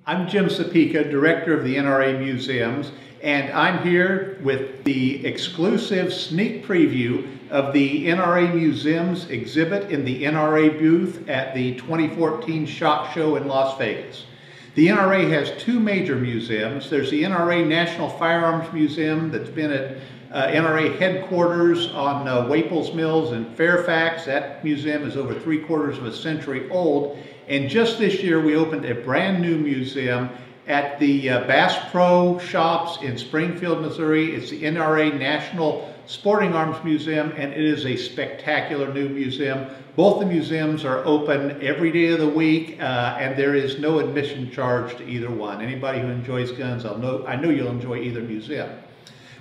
I'm Jim Supica, Director of the NRA Museums, and I'm here with the exclusive sneak preview of the NRA Museums exhibit in the NRA booth at the 2014 SHOT Show in Las Vegas. The NRA has two major museums. There's the NRA National Firearms Museum that's been at NRA headquarters on Waples Mills in Fairfax. That museum is over 3/4 of a century old. And just this year we opened a brand new museum at the Bass Pro Shops in Springfield, Missouri. It's the NRA National Sporting Arms Museum, and it is a spectacular new museum. Both the museums are open every day of the week, and there is no admission charge to either one. Anybody who enjoys guns, I know you'll enjoy either museum.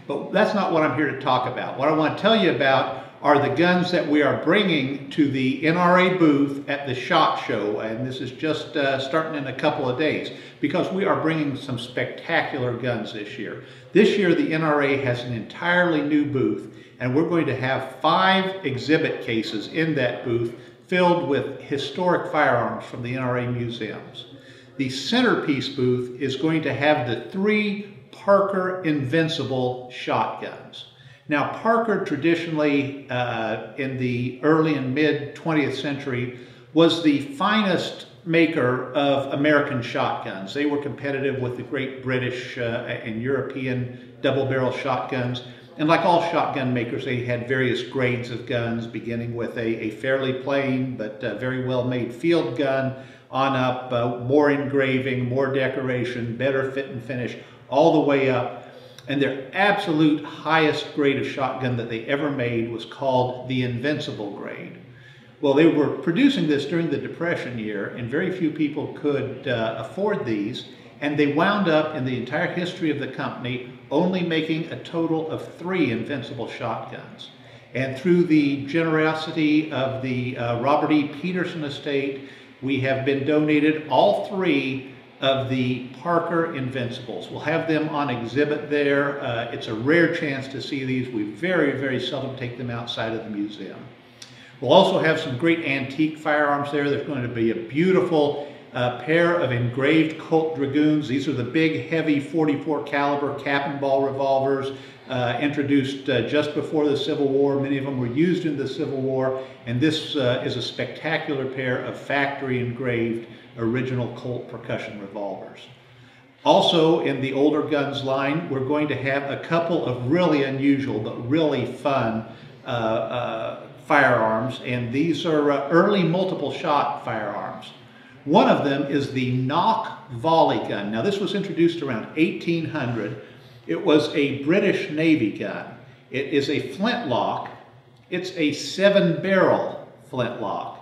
But that's not what I'm here to talk about. What I want to tell you about are the guns that we are bringing to the NRA booth at the SHOT Show, and this is just starting in a couple of days, because we are bringing some spectacular guns this year. This year the NRA has an entirely new booth, and we're going to have 5 exhibit cases in that booth filled with historic firearms from the NRA museums. The centerpiece booth is going to have the 3 Parker Invincible shotguns. Now, Parker traditionally in the early and mid 20th century was the finest maker of American shotguns. They were competitive with the great British and European double-barrel shotguns. And like all shotgun makers, they had various grades of guns, beginning with a fairly plain but very well-made field gun on up, more engraving, more decoration, better fit and finish, all the way up. And their absolute highest grade of shotgun that they ever made was called the Invincible grade. Well, they were producing this during the Depression year, and very few people could afford these, and they wound up in the entire history of the company only making a total of 3 Invincible shotguns. And through the generosity of the Robert E. Peterson estate, we have been donated all 3 of the Parker Invincibles. We'll have them on exhibit there. It's a rare chance to see these. We very, very seldom take them outside of the museum. We'll also have some great antique firearms there. There's going to be a beautiful pair of engraved Colt Dragoons. These are the big, heavy 44 caliber cap and ball revolvers introduced just before the Civil War. Many of them were used in the Civil War, and this is a spectacular pair of factory engraved original Colt percussion revolvers. Also, in the older guns line, we're going to have a couple of really unusual but really fun firearms, and these are early multiple shot firearms. One of them is the Knock volley gun. Now, this was introduced around 1800. It was a British Navy gun. It is a flintlock. It's a 7-barrel flintlock.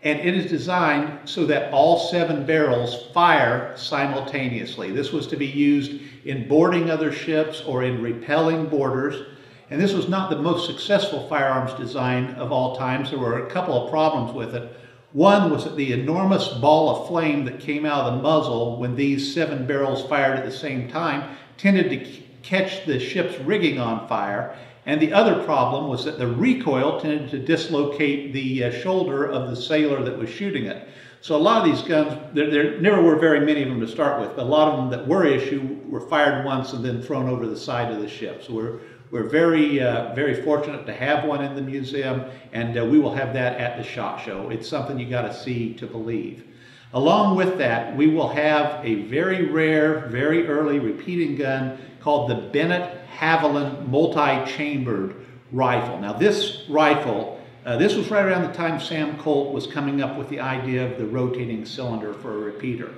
And it is designed so that all 7 barrels fire simultaneously. This was to be used in boarding other ships or in repelling boarders. And this was not the most successful firearms design of all times. There were a couple of problems with it. One was that the enormous ball of flame that came out of the muzzle when these 7 barrels fired at the same time tended to catch the ship's rigging on fire. And the other problem was that the recoil tended to dislocate the shoulder of the sailor that was shooting it. So a lot of these guns, there never were very many of them to start with, but a lot of them that were issued were fired once and then thrown over the side of the ship. So we're very, very fortunate to have one in the museum, and we will have that at the SHOT Show. It's something you got to see to believe. Along with that, we will have a very rare, very early repeating gun called the Bennett Haviland multi-chambered rifle. Now, this rifle, this was right around the time Sam Colt was coming up with the idea of the rotating cylinder for a repeater.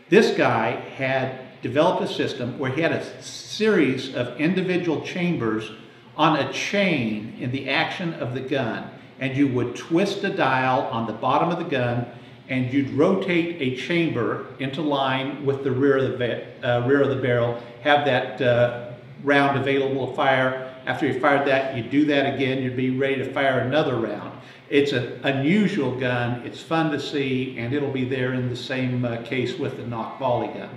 This guy had developed a system where he had a series of individual chambers on a chain in the action of the gun, and you would twist a dial on the bottom of the gun, and you'd rotate a chamber into line with the rear of the barrel, have that round available to fire. After you fired that, you do that again, you'd be ready to fire another round. It's an unusual gun, it's fun to see, and it'll be there in the same case with the Nock Volley gun.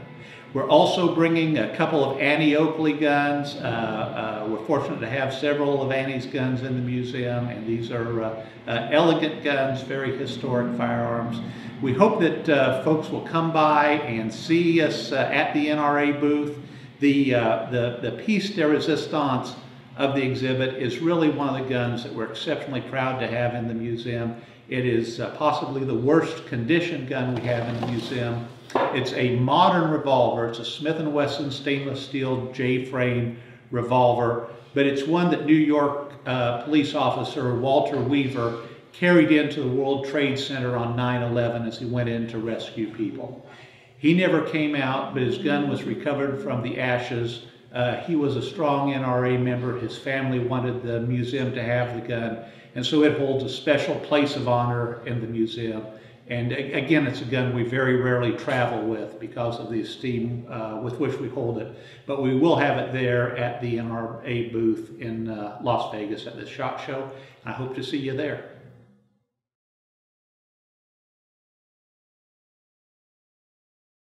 We're also bringing a couple of Annie Oakley guns. We're fortunate to have several of Annie's guns in the museum, and these are elegant guns, very historic firearms. We hope that folks will come by and see us at the NRA booth. The piece de resistance of the exhibit is really one of the guns that we're exceptionally proud to have in the museum. It is possibly the worst condition gun we have in the museum. It's a modern revolver. It's a Smith & Wesson stainless steel J-frame revolver, but it's one that New York police officer Walter Weaver carried into the World Trade Center on 9/11 as he went in to rescue people. He never came out, but his gun was recovered from the ashes. He was a strong NRA member. His family wanted the museum to have the gun, and so it holds a special place of honor in the museum. And again, it's a gun we very rarely travel with because of the esteem with which we hold it. But we will have it there at the NRA booth in Las Vegas at the SHOT Show. I hope to see you there.